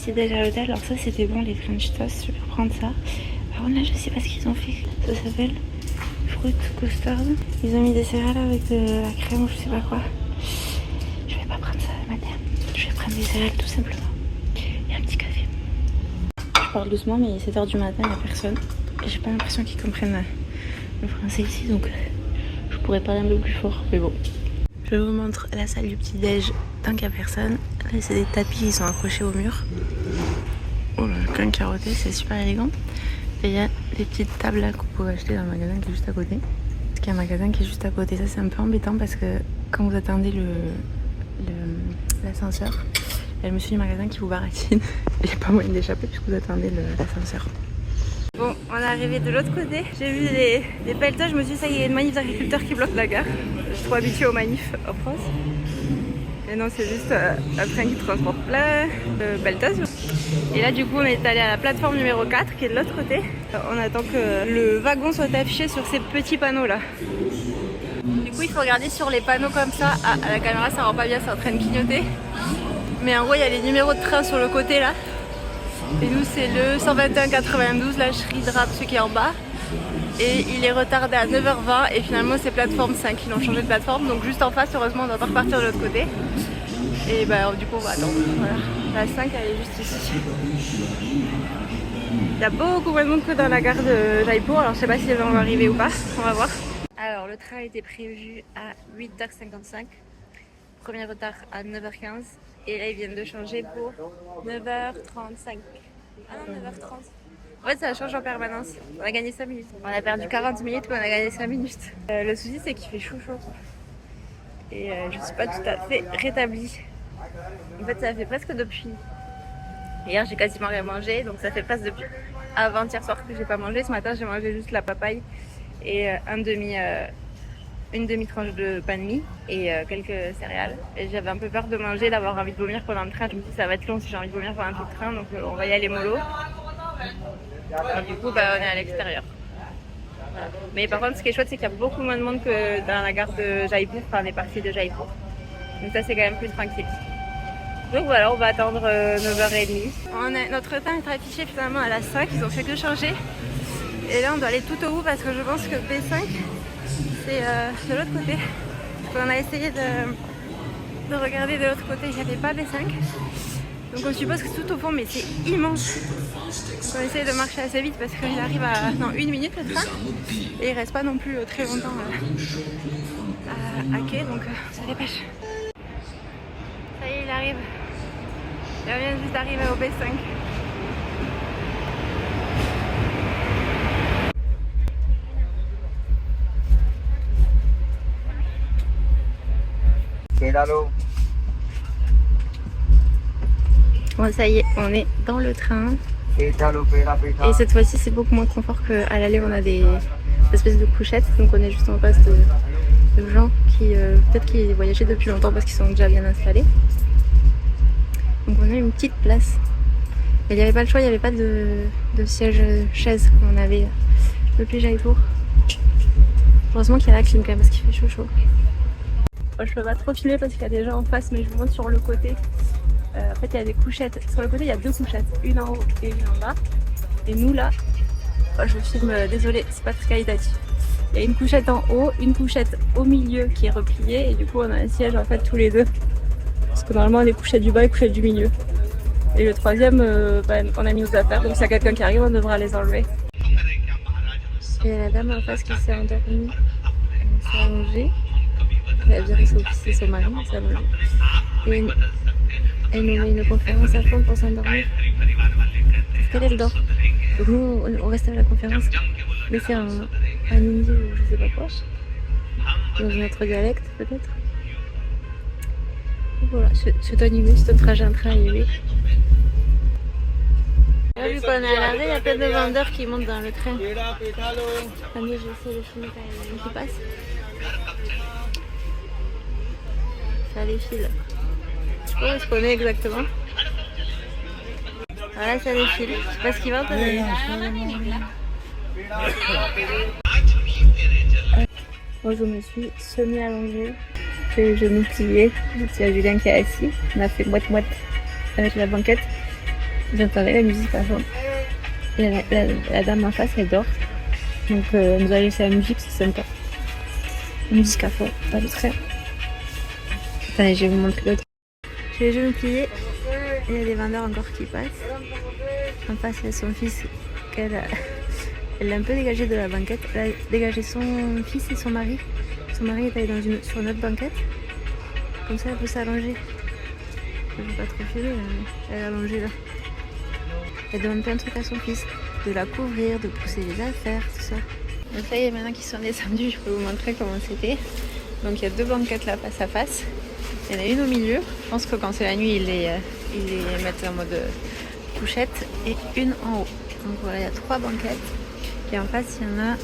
petit déj à l'hôtel. Alors ça c'était bon, les French toast, je vais reprendre ça. Par contre là je sais pas ce qu'ils ont fait. Ça s'appelle fruit custard. Ils ont mis des céréales avec de la crème ou je sais pas quoi. Je vais pas prendre ça le matin. Je vais prendre des céréales tout simplement. Et un petit café. Je parle doucement mais il est 7h du matin, il n'y a personne. Et j'ai pas l'impression qu'ils comprennent le français ici, donc je pourrais parler un peu plus fort, mais bon. Je vous montre la salle du petit-déj tant qu'il n'y a personne. Là, c'est des tapis qui sont accrochés au mur. Oh là, le coin carotté, c'est super élégant. Et il y a des petites tables là qu'on peut acheter dans le magasin qui est juste à côté. Parce qu'il y a un magasin qui est juste à côté. Ça, c'est un peu embêtant parce que quand vous attendez l'ascenseur, il y a le monsieur du magasin qui vous baratine. Il n'y a pas moyen d'échapper puisque vous attendez l'ascenseur. Bon, on est arrivé de l'autre côté. J'ai vu des pelleteaux, je me suis dit ça y est, il y a une manif d'agriculteurs qui bloque la gare. Je suis trop habituée aux manifs en France. Et non, c'est juste un train qui transporte plein de pelleteuses. Et là, du coup, on est allé à la plateforme numéro 4 qui est de l'autre côté. On attend que le wagon soit affiché sur ces petits panneaux là. Du coup, il faut regarder sur les panneaux comme ça. Ah, à la caméra, ça rend pas bien, c'est en train de clignoter. Mais en gros, il y a les numéros de train sur le côté là. Et nous c'est le 121-92, la Shridrap, celui qui est en bas. Et il est retardé à 9h20 et finalement c'est plateforme 5, ils ont changé de plateforme. Donc juste en face, heureusement on doit pas repartir de l'autre côté. Et bah du coup on va attendre, voilà. La 5 elle est juste ici. Il y a beaucoup moins de monde que dans la gare de Jaipur, alors je sais pas si on va arriver ou pas, on va voir. Alors le train était prévu à 8h55, premier retard à 9h15. Et là ils viennent de changer pour 9h35. Ah non, 9h30. En fait ça change en permanence. On a gagné 5 minutes. On a perdu 40 minutes mais on a gagné 5 minutes. Le souci c'est qu'il fait chaud. Et je suis pas tout à fait rétablie. En fait ça fait presque depuis hier j'ai quasiment rien mangé. Donc ça fait presque depuis avant-hier soir que j'ai pas mangé. Ce matin j'ai mangé juste la papaye et une demi-tranche de pain de mie et quelques céréales. Et j'avais un peu peur de manger, d'avoir envie de vomir pendant le train. Je me dis ça va être long si j'ai envie de vomir pendant tout le train, donc on va y aller mollo. Donc, du coup, bah, on est à l'extérieur. Voilà. Mais par contre, ce qui est chouette, c'est qu'il y a beaucoup moins de monde que dans la gare de Jaipur, enfin les parties de Jaipur. Donc ça, c'est quand même plus tranquille. Donc voilà, on va attendre 9h30. Notre train est affiché finalement à la 5, ils ont fait que changer. Et là, on doit aller tout au bout parce que je pense que B5, c'est de l'autre côté. On a essayé de regarder de l'autre côté, il n'y avait pas B5. Donc on suppose que c'est tout au fond, mais c'est immense. Donc on essaye de marcher assez vite parce qu'il arrive à 1 minute le train. Et il reste pas non plus très longtemps à quai, donc ça dépêche. Ça y est, il arrive. Il vient juste d'arriver au B5. Bon, ça y est, on est dans le train. Et cette fois-ci, c'est beaucoup moins confort qu'à l'aller. On a des espèces de couchettes. Donc, on est juste en face de gens qui, peut-être qui voyageaient depuis longtemps parce qu'ils sont déjà bien installés. Donc, on a une petite place. Mais il n'y avait pas le choix, il n'y avait pas de siège chaise comme on avait depuis Jaipur. Heureusement qu'il y a la clim quand même parce qu'il fait chaud. Bon, je peux pas trop filmer parce qu'il y a des gens en face, mais je vous montre sur le côté. En fait, il y a des couchettes. Sur le côté, il y a 2 couchettes, une en haut et une en bas. Et nous là, je filme, désolé, c'est pas très qualitatif. Il y a une couchette en haut, une couchette au milieu qui est repliée, et du coup, on a un siège en fait tous les deux. Parce que normalement, les couchettes du bas et les couchettes du milieu. Et le troisième, on a mis nos affaires, donc s'il y a quelqu'un qui arrive, on devra les enlever. Et il y a la dame en face qui s'est endormie, elle s'est allongée. Elle a viré son mari, elle s'est allongée. Et elle nous met une conférence à fond pour s'endormir. Parce qu'elle dort. Donc nous, on reste à la conférence. Mais c'est un hindi ou je sais pas quoi. Dans notre dialecte peut-être. Voilà, c'est animé, c'est un trajet en train animé. Là, vu qu'on est à l'arrêt, il y a plein de vendeurs qui montent dans le train. Attendez, j'essaie de filmer quand il y a des gens qui passent. Ça défile. Je sais pas où est-ce qu'on est exactement. Voilà, ça défile. Je sais pas ce qu'il va entendre. Moi, je me suis semi-allongée. J'ai les genoux pliés. Il y a Julien qui est assis. On a fait moite-moite avec la banquette. j'entendais la musique à fond. Et la dame en face, elle dort. Donc elle nous a laissé la musique, c'est sympa. La musique à fond, pas de train. Attendez, je vais vous montrer l'autre. J'ai les genoux pliés. Il y a des vendeurs encore qui passent. En face, il y a son fils qu'elle l'a un peu dégagé de la banquette. Elle a dégagé son fils et son mari. Son mari est allé sur une autre banquette. Comme ça, elle peut s'allonger. Je ne vais pas trop filmer, elle est allongée là. Elle demande plein de trucs à son fils. De la couvrir, de pousser les affaires, tout ça. Donc ça y est, maintenant qu'ils sont descendus, je peux vous montrer comment c'était. Donc il y a deux banquettes là face à face. Il y en a une au milieu. Je pense que quand c'est la nuit, ils les mettent en mode couchette. Et une en haut. Donc voilà, il y a trois banquettes. Et en face, il y en a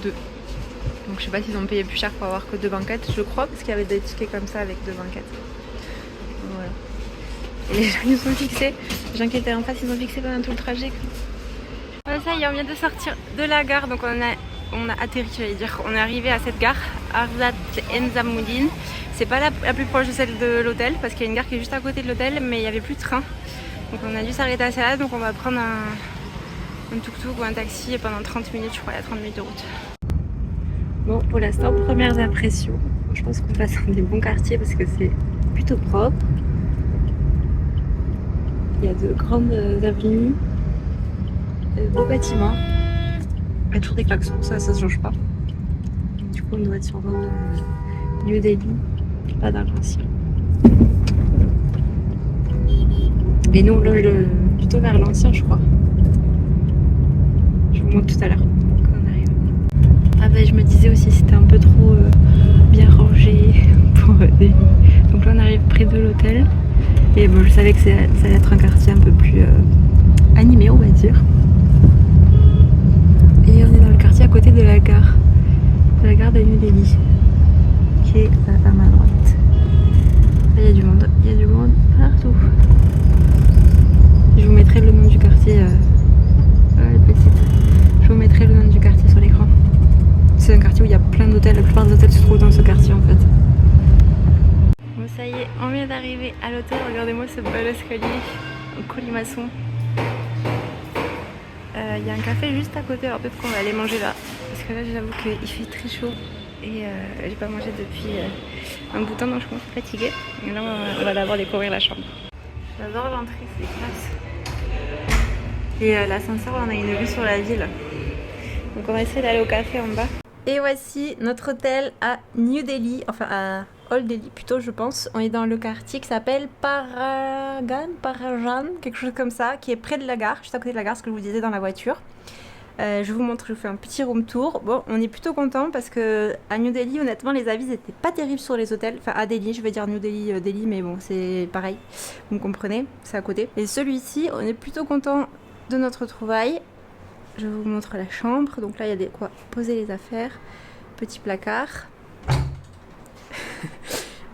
deux. Donc je sais pas s'ils ont payé plus cher pour avoir que deux banquettes. Je crois parce qu'il y avait des tickets comme ça avec deux banquettes. Donc, voilà. Et les gens ils sont fixés. Les gens qui étaient en face, ils ont fixé pendant tout le trajet. Voilà, ça y est, on vient de sortir de la gare. Donc on a atterri, j'allais dire. On est arrivé à cette gare, Arzat Enzamoudine. C'est pas la plus proche de celle de l'hôtel parce qu'il y a une gare qui est juste à côté de l'hôtel, mais il n'y avait plus de train. Donc on a dû s'arrêter à celle-là. Donc on va prendre un tuk-tuk ou un taxi pendant 30 minutes, je crois, il y a 30 minutes de route. Bon, pour l'instant, premières impressions. Je pense qu'on passe dans des bons quartiers parce que c'est plutôt propre. Il y a de grandes avenues, de beaux bâtiments. Il y a toujours des klaxons, ça se change pas. Du coup, on doit être sur New Delhi, pas dans l'ancien. Et nous, plutôt vers l'ancien, je crois. Je vous montre tout à l'heure quand on arrive. Ah bah, je me disais aussi c'était un peu trop bien rangé pour Delhi. Donc là, on arrive près de l'hôtel. Et bon, je savais que ça allait être un quartier un peu plus animé, on va dire. Et on est dans le quartier à côté de la gare de New Delhi, qui est à ma droite. Là, il y a du monde partout. Je vous mettrai le nom du quartier. Je vous mettrai le nom du quartier sur l'écran. C'est un quartier où il y a plein d'hôtels. La plupart des hôtels se trouvent dans ce quartier en fait. Bon, ça y est, on vient d'arriver à l'hôtel. Regardez-moi ce bel escalier en colimaçon. Il y a un café juste à côté. Alors peut-être qu'on va aller manger là. Parce que là, j'avoue qu'il fait très chaud. Et j'ai pas mangé depuis un bout de temps, donc je commence à fatiguer. Et là, on va d'abord découvrir la chambre. J'adore l'entrée, c'est classe. Et l'ascenseur, on a une vue sur la ville. Donc on va essayer d'aller au café en bas. Et voici notre hôtel à New Delhi, enfin à Old Delhi plutôt je pense. On est dans le quartier qui s'appelle Parajan, quelque chose comme ça, qui est près de la gare, juste à côté de la gare, ce que je vous disais dans la voiture. Je vous montre, je vous fais un petit room tour. Bon, on est plutôt content parce que à New Delhi, honnêtement, les avis n'étaient pas terribles sur les hôtels. Enfin, à Delhi, je vais dire New Delhi, Delhi, mais bon, c'est pareil. Vous me comprenez, c'est à côté. Et celui-ci, on est plutôt content de notre trouvaille. Je vous montre la chambre. Donc là, il y a des quoi poser les affaires. Petit placard.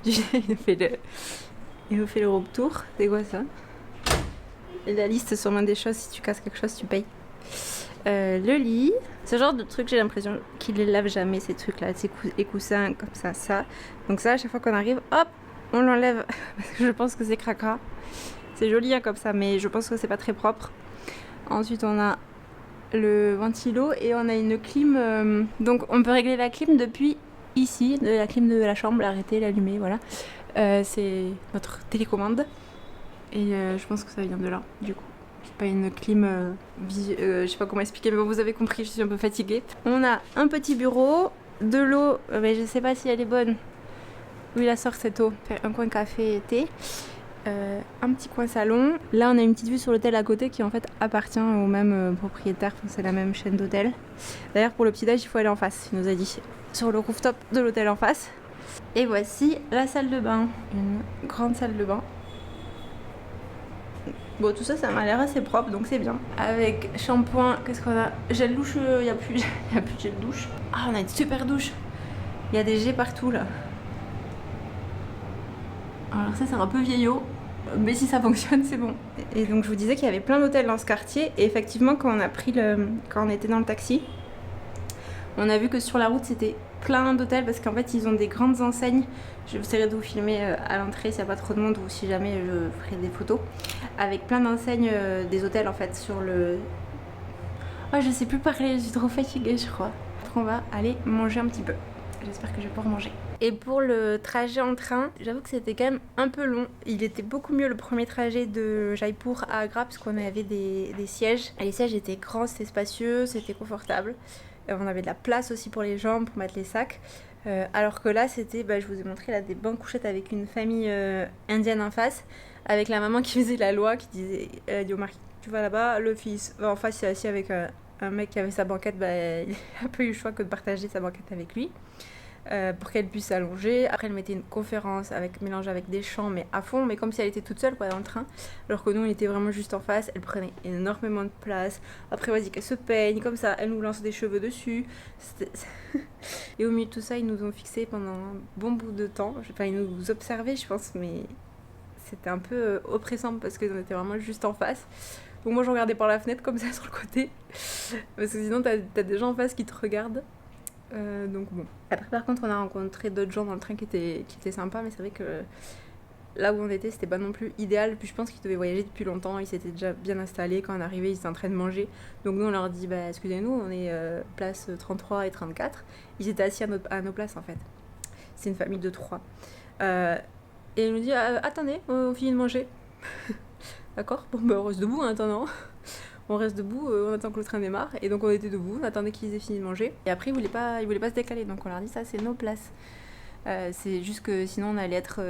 Il nous fait le room tour. C'est quoi ça? Et la liste sûrement des choses. Si tu casses quelque chose, tu payes. Le lit, ce genre de truc, j'ai l'impression qu'ils les lavent jamais, ces trucs là, les coussins comme ça. Donc ça, à chaque fois qu'on arrive, hop, on l'enlève parce que je pense que c'est cracra. C'est joli hein, comme ça, mais je pense que c'est pas très propre. Ensuite, on a le ventilo et on a une clim. Donc on peut régler la clim depuis ici, la clim de la chambre, l'arrêter, l'allumer, voilà. C'est notre télécommande et je pense que ça vient de là, du coup. Pas une clim, je sais pas comment expliquer, mais bon, vous avez compris, je suis un peu fatiguée. On a un petit bureau, de l'eau, mais je sais pas si elle est bonne. Où il la sort cette eau? Un coin café et thé, un petit coin salon. Là, on a une petite vue sur l'hôtel à côté qui en fait appartient au même propriétaire, enfin, c'est la même chaîne d'hôtel. D'ailleurs, pour le petit-déj, il faut aller en face, il nous a dit, sur le rooftop de l'hôtel en face. Et voici la salle de bain, une grande salle de bain. Bon, tout ça, ça m'a l'air assez propre, donc c'est bien. Avec shampoing, qu'est-ce qu'on a? Gel douche, il n'y a plus de gel douche. Ah, on a une super douche. Il y a des jets partout, là. Alors ça, c'est un peu vieillot, mais si ça fonctionne, c'est bon. Et donc, je vous disais qu'il y avait plein d'hôtels dans ce quartier. Et effectivement, quand on était dans le taxi, on a vu que sur la route, c'était plein d'hôtels parce qu'en fait ils ont des grandes enseignes. Je vous essaierai de vous filmer à l'entrée s'il n'y a pas trop de monde ou si jamais je ferai des photos. Avec plein d'enseignes des hôtels en fait sur le... Oh je sais plus parler, je suis trop fatiguée je crois. On va aller manger un petit peu. J'espère que je vais pouvoir manger. Et pour le trajet en train, j'avoue que c'était quand même un peu long. Il était beaucoup mieux le premier trajet de Jaipur à Agra parce qu'on avait des sièges. Et les sièges étaient grands, c'était spacieux, c'était confortable. On avait de la place aussi pour les jambes, pour mettre les sacs. Alors que là, c'était, je vous ai montré là, des bancs couchettes avec une famille indienne en face. Avec la maman qui faisait la loi, qui disait Yo Marie, tu vas là-bas, le fils en face il est assis avec un mec qui avait sa banquette, il a pas eu le choix que de partager sa banquette avec lui. Pour qu'elle puisse s'allonger. Après elle mettait une conférence mélangée avec des chants mais à fond, mais comme si elle était toute seule quoi, dans le train, alors que nous on était vraiment juste en face. Elle prenait énormément de place. Après vas-y qu'elle se peigne comme ça, elle nous lance des cheveux dessus. Et au milieu de tout ça ils nous ont fixé pendant un bon bout de temps. Enfin ils nous observaient je pense, mais c'était un peu oppressant parce qu'on était vraiment juste en face. Donc moi je regardais par la fenêtre comme ça sur le côté parce que sinon t'as des gens en face qui te regardent. Donc bon. Après par contre on a rencontré d'autres gens dans le train qui étaient sympas, mais c'est vrai que là où on était c'était pas non plus idéal. Puis je pense qu'ils devaient voyager depuis longtemps, ils s'étaient déjà bien installés. Quand on arrivait ils étaient en train de manger, donc nous on leur dit excusez-nous on est place 33 et 34. Ils étaient assis à nos places en fait. C'est une famille de 3 et elle nous dit attendez on finit de manger. D'accord, bon on reste debout en attendant. On reste debout, on attend que le train démarre. Et donc on était debout, on attendait qu'ils aient fini de manger. Et après ils voulaient pas se décaler, donc on leur dit ça c'est nos places. C'est juste que sinon on allait être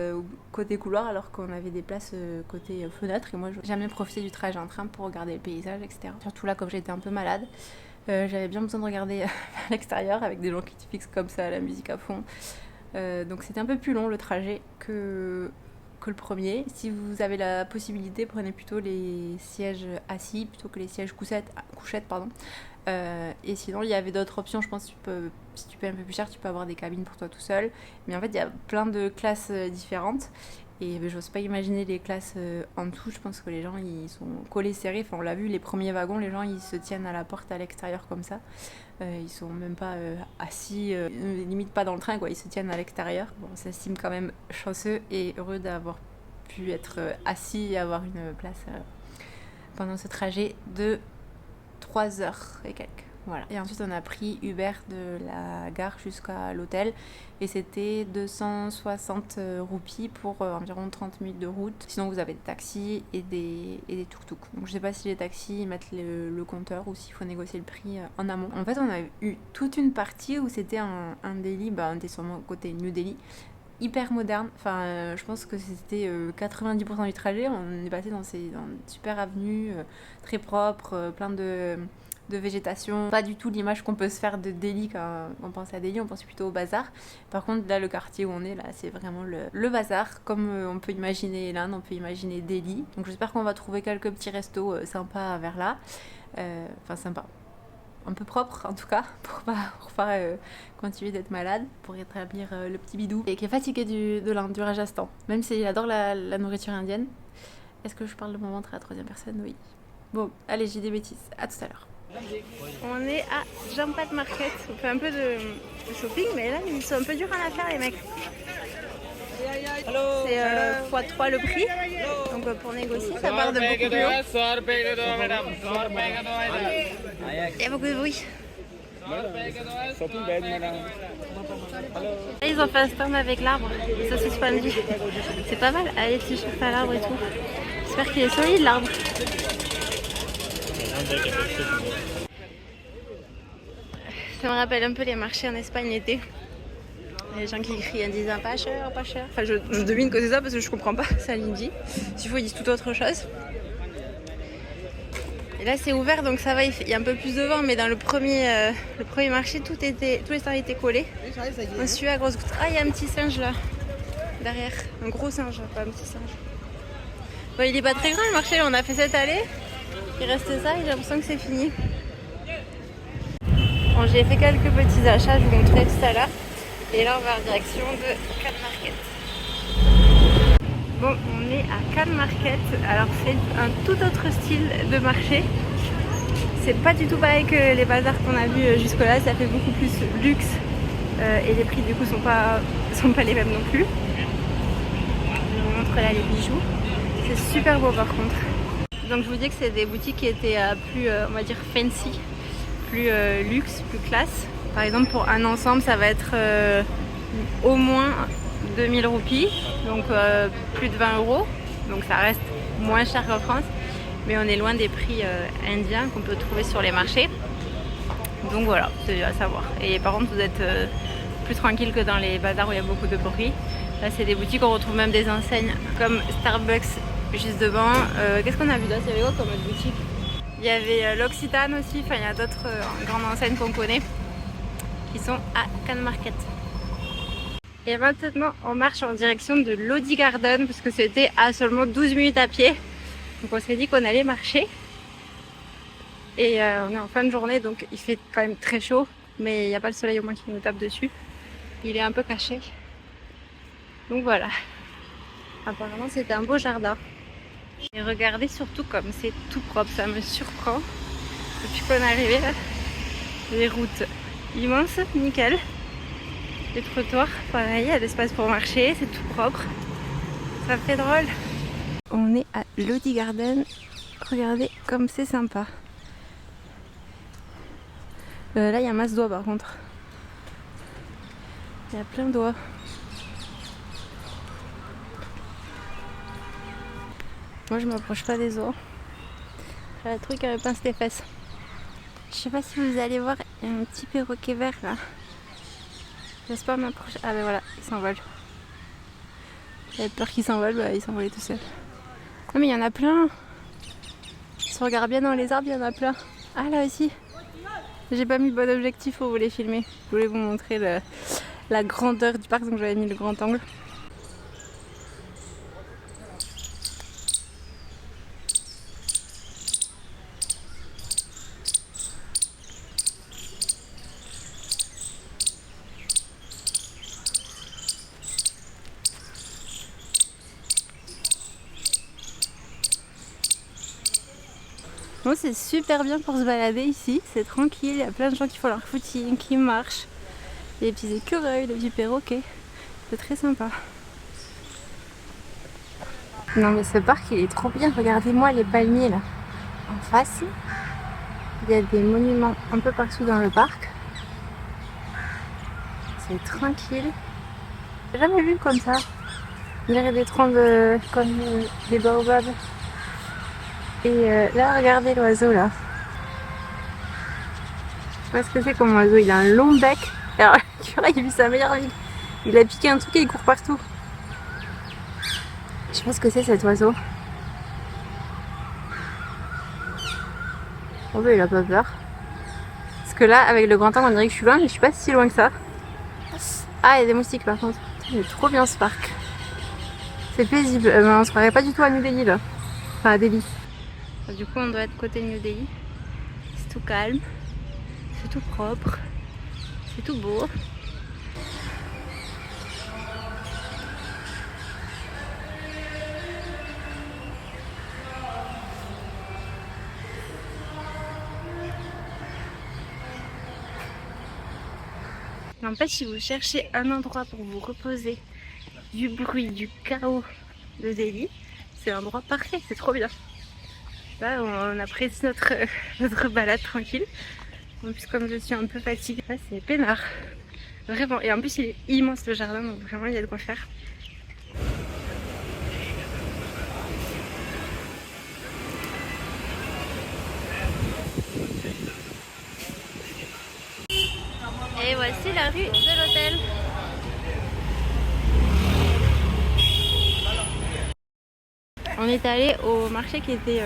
côté couloir alors qu'on avait des places côté fenêtre. Et moi j'aime bien profiter du trajet en train pour regarder le paysage, etc. Surtout là comme j'étais un peu malade, j'avais bien besoin de regarder à l'extérieur avec des gens qui te fixent comme ça la musique à fond. Donc c'était un peu plus long le trajet que le premier. Si vous avez la possibilité, prenez plutôt les sièges assis plutôt que les sièges couchettes. Et sinon, il y avait d'autres options. Je pense que si tu payes un peu plus cher, tu peux avoir des cabines pour toi tout seul. Mais en fait, il y a plein de classes différentes. Et j'ose pas imaginer les classes en dessous. Je pense que les gens, ils sont collés serrés. Enfin, on l'a vu, les premiers wagons, les gens, ils se tiennent à la porte à l'extérieur comme ça. Ils sont même pas assis, limite pas dans le train, quoi. Ils se tiennent à l'extérieur. Bon, on s'estime quand même chanceux et heureux d'avoir pu être assis et avoir une place pendant ce trajet de 3 heures et quelques. Voilà. Et ensuite on a pris Uber de la gare jusqu'à l'hôtel et c'était 260 roupies pour environ 30 minutes de route. Sinon vous avez des taxis et des tuk-tuk. Donc je sais pas si les taxis mettent le compteur ou s'il faut négocier le prix en amont. En fait on a eu toute une partie où c'était un Delhi, on était sur mon côté New Delhi, hyper moderne. Enfin je pense que c'était 90% du trajet. On est passé dans une super avenue très propre, plein de végétation, pas du tout l'image qu'on peut se faire de Delhi. Quand on pense à Delhi, on pense plutôt au bazar. Par contre là le quartier où on est là c'est vraiment le bazar, comme on peut imaginer l'Inde, on peut imaginer Delhi. Donc j'espère qu'on va trouver quelques petits restos sympas vers là, sympa, un peu propre en tout cas, pour pas continuer d'être malade, pour rétablir le petit bidou et qui est fatigué de l'Inde, du Rajasthan, même s'il adore la nourriture indienne. Est-ce que je parle de mon ventre à la troisième personne? Oui. Bon allez, j'ai des bêtises, à tout à l'heure. On est à Jampat Market, on fait un peu de shopping, mais là ils sont un peu durs à la faire les mecs. C'est x3 le prix, donc pour négocier ça part de beaucoup plus haut. Il y a beaucoup de bruit. Là, ils ont fait un stand avec l'arbre, ça c'est suspendu. C'est pas mal, allez tu chauffes à l'arbre et tout. J'espère qu'il est solide l'arbre. Ça me rappelle un peu les marchés en Espagne l'été. Les gens qui crient en disant pas cher, pas cher. Enfin, je devine que c'est ça parce que je comprends pas ça l'hindi. S'il faut, ils disent tout autre chose. Et là, c'est ouvert donc ça va, il y a un peu plus de vent, mais dans le premier marché, tous les stands étaient collés. On suit à grosse goutte. Ah, il y a un petit singe là, derrière. Un gros singe, pas un petit singe. Bon, il est pas très grand le marché, on a fait cette allée. Il reste ça et j'ai l'impression que c'est fini. Bon, j'ai fait quelques petits achats, je vous montrerai tout à l'heure. Et là on va en direction de Khan Market. Bon, on est à Khan Market. Alors c'est un tout autre style de marché. C'est pas du tout pareil que les bazars qu'on a vus jusque là, ça fait beaucoup plus luxe. et les prix du coup sont pas les mêmes non plus. Je vous montre là les bijoux. C'est super beau par contre. Donc je vous dis que c'est des boutiques qui étaient plus on va dire fancy, plus luxe, plus classe. Par exemple pour un ensemble ça va être au moins 2000 roupies, donc plus de 20 €. Donc ça reste moins cher qu'en France, mais on est loin des prix indiens qu'on peut trouver sur les marchés. Donc voilà, c'est à savoir. Et par contre vous êtes plus tranquille que dans les bazars où il y a beaucoup de bruit. Là c'est des boutiques, on retrouve même des enseignes comme Starbucks juste devant. Qu'est-ce qu'on a vu là? Il y avait quoi comme autre boutique? Il y avait l'Occitane aussi, enfin il y a d'autres grandes enseignes qu'on connaît qui sont à Cannes Market. Et maintenant on marche en direction de Lodi Garden parce que c'était à seulement 12 minutes à pied. Donc on s'est dit qu'on allait marcher. Et on est en fin de journée donc il fait quand même très chaud, mais il n'y a pas le soleil au moins qui nous tape dessus. Il est un peu caché. Donc voilà. Apparemment c'était un beau jardin. Et regardez surtout comme c'est tout propre, ça me surprend. Depuis qu'on est arrivé là, les routes immenses, nickel. Les trottoirs, pareil, il y a l'espace pour marcher, c'est tout propre. Ça fait drôle. On est à Lodi Garden. Regardez comme c'est sympa. Là, il y a masse d'oies par contre. Il y a plein d'oies. Moi, je m'approche pas des oies. J'ai le truc qui me pince les fesses. Je sais pas si vous allez voir, il y a un petit perroquet vert là. J'ose pas m'approcher. Ah ben voilà, il s'envole. J'avais peur qu'il s'envole, bah il s'envolait tout seul. Non mais il y en a plein. Si on regarde bien dans les arbres, il y en a plein. Ah là aussi. J'ai pas mis le bon objectif pour vous les filmer. Je voulais vous montrer la grandeur du parc, donc j'avais mis le grand angle. Bon, c'est super bien pour se balader ici, c'est tranquille, il y a plein de gens qui font leur footing, qui marchent, des petits écureuils, des petits perroquets, c'est très sympa. Non mais ce parc il est trop bien, regardez-moi les palmiers là, en face, il y a des monuments un peu partout dans le parc, c'est tranquille, j'ai jamais vu comme ça, on dirait des troncs comme des baobabs. Et là, regardez l'oiseau là. Je sais pas ce que c'est comme oiseau, il a un long bec. Alors, il vit sa meilleure vie. Il a piqué un truc et il court partout. Je sais pas ce que c'est cet oiseau. Oh bah il a pas peur. Parce que là, avec le grand angle, on dirait que je suis loin, mais je suis pas si loin que ça. Ah, il y a des moustiques par contre. Il est trop bien ce parc. C'est paisible. On se croirait pas du tout à New Delhi là. Enfin à Delhi. Du coup on doit être côté New Delhi. C'est tout calme, c'est tout propre, c'est tout beau. En fait, si vous cherchez un endroit pour vous reposer du bruit, du chaos de Delhi, c'est l'endroit parfait, c'est trop bien. Là, on apprécie notre balade tranquille. En plus, comme je suis un peu fatiguée, là, c'est peinard. Vraiment. Et en plus, il est immense le jardin, donc vraiment, il y a de quoi faire. Et voici la rue de l'hôtel. On est allé au marché qui était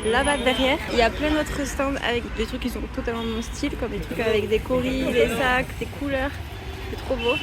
là-bas derrière. Il y a plein d'autres stands avec des trucs qui sont totalement de mon style, comme des trucs avec des colis, des sacs, des couleurs. C'est trop beau.